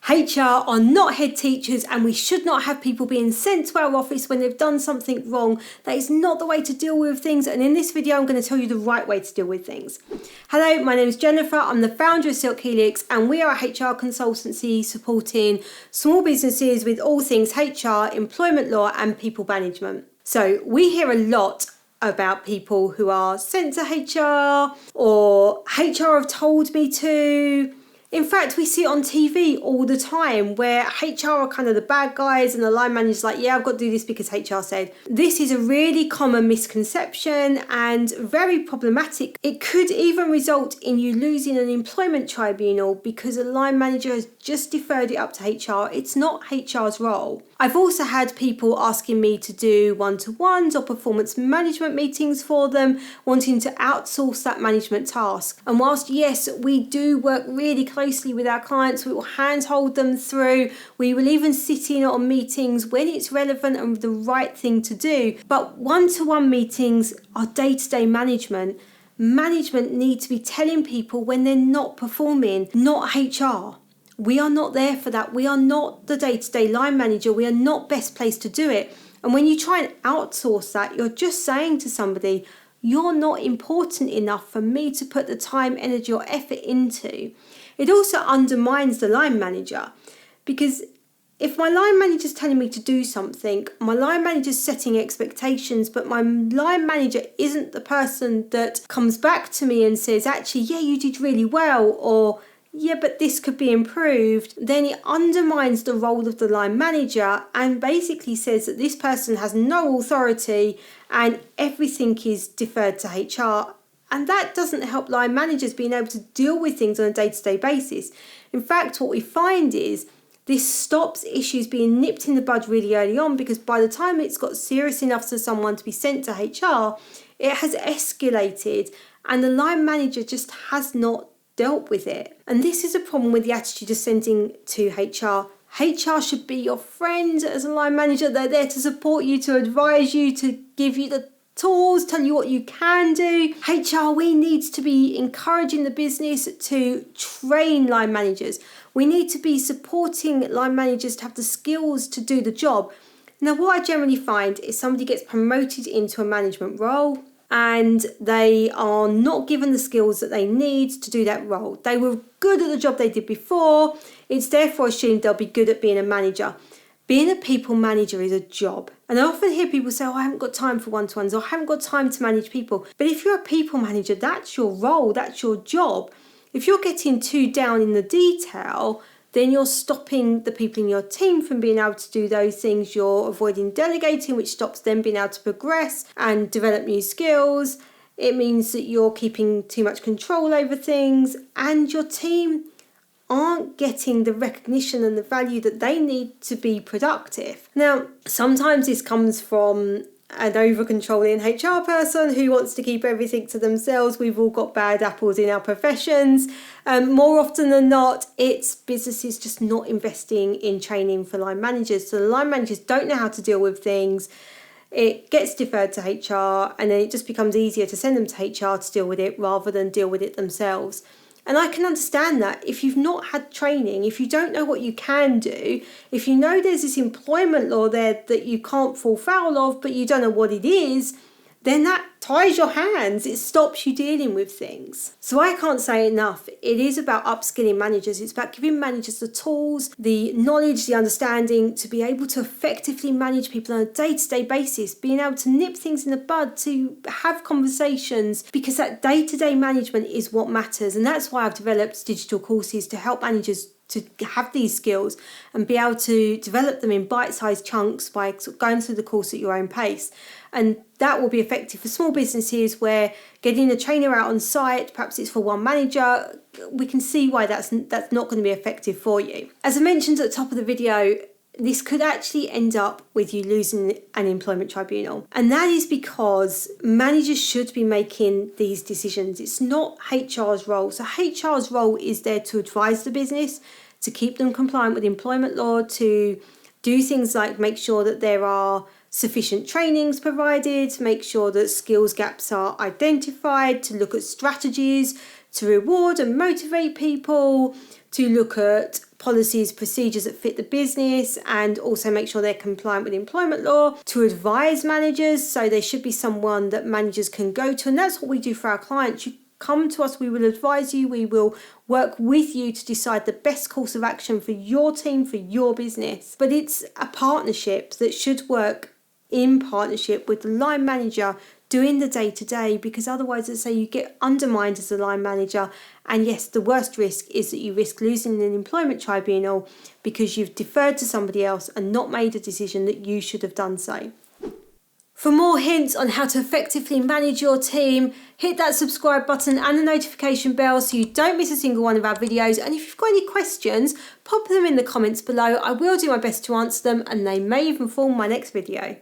HR are not head teachers, and we should not have people being sent to our office when they've done something wrong. That is not the way to deal with things, and in this video I'm going to tell you the right way to deal with things. Hello, my name is Jenefer. I'm the founder of Silk Helix, and we are a HR consultancy supporting small businesses with all things HR, employment law and people management. So we hear a lot about people who are sent to HR or HR have told me to. In fact, we see it on TV all the time where HR are kind of the bad guys and the line manager's like, yeah, I've got to do this because HR said. This is a really common misconception and very problematic. It could even result in you losing an employment tribunal because a line manager has just deferred it up to HR. It's not HR's role. I've also had people asking me to do one-to-ones or performance management meetings for them, wanting to outsource that management task. And whilst, yes, we do work really closely with our clients, we will handhold them through, we will even sit in on meetings when it's relevant and the right thing to do. But one-to-one meetings are day-to-day management. Management need to be telling people when they're not performing, not HR. We are not there for that. We are not the day-to-day line manager. We are not best placed to do it. And when you try and outsource that, you're just saying to somebody, you're not important enough for me to put the time, energy or effort into. It also undermines the line manager, because if my line manager is telling me to do something, my line manager is setting expectations, but my line manager isn't the person that comes back to me and says, actually, yeah, you did really well, or yeah, but this could be improved, then it undermines the role of the line manager and basically says that this person has no authority and everything is deferred to HR. And that doesn't help line managers being able to deal with things on a day-to-day basis. In fact, what we find is this stops issues being nipped in the bud really early on, because by the time it's got serious enough for someone to be sent to HR, it has escalated and the line manager just has not dealt with it. And this is a problem with the attitude of sending to HR. HR should be your friend as a line manager. They're there to support you, to advise you, to give you the tools, tell you what you can do. HR, we need to be encouraging the business to train line managers. We need to be supporting line managers to have the skills to do the job. Now, what I generally find is somebody gets promoted into a management role and they are not given the skills that they need to do that role. They were good at the job they did before. It's therefore assumed they'll be good at being a manager. Being a people manager is a job. And I often hear people say, oh, I haven't got time for one-to-ones, or I haven't got time to manage people. But if you're a people manager, that's your role, that's your job. If you're getting too down in the detail, then you're stopping the people in your team from being able to do those things. You're avoiding delegating, which stops them being able to progress and develop new skills. It means that you're keeping too much control over things, and your team aren't getting the recognition and the value that they need to be productive. Now, sometimes this comes from an over-controlling HR person who wants to keep everything to themselves. We've all got bad apples in our professions. More often than not, it's businesses just not investing in training for line managers. So the line managers don't know how to deal with things. It gets deferred to HR, and then it just becomes easier to send them to HR to deal with it rather than deal with it themselves. And I can understand that. If you've not had training, if you don't know what you can do, if you know there's this employment law there that you can't fall foul of, but you don't know what it is, then that ties your hands. It stops you dealing with things. So I can't say enough. It is about upskilling managers. It's about giving managers the tools, the knowledge, the understanding to be able to effectively manage people on a day-to-day basis, being able to nip things in the bud, to have conversations, because that day-to-day management is what matters. And that's why I've developed digital courses to help managers to have these skills and be able to develop them in bite-sized chunks by going through the course at your own pace. And that will be effective for small businesses where getting a trainer out on site, perhaps it's for one manager, we can see why that's not going to be effective for you. As I mentioned at the top of the video, this could actually end up with you losing an employment tribunal. And that is because managers should be making these decisions. It's not HR's role. So HR's role is there to advise the business, to keep them compliant with employment law, to do things like make sure that there are sufficient trainings provided, to make sure that skills gaps are identified, to look at strategies to reward and motivate people, to look at policies, procedures that fit the business and also make sure they're compliant with employment law, to advise managers. So there should be someone that managers can go to, and that's what we do for our clients. You come to us, we will advise you, we will work with you to decide the best course of action for your team, for your business. But it's a partnership that should work in partnership with the line manager doing the day-to-day, because otherwise, as I say, you get undermined as a line manager. And yes, the worst risk is that you risk losing an employment tribunal because you've deferred to somebody else and not made a decision that you should have done so. For more hints on how to effectively manage your team, hit that subscribe button and the notification bell so you don't miss a single one of our videos. And if you've got any questions, pop them in the comments below. I will do my best to answer them, and they may even form my next video.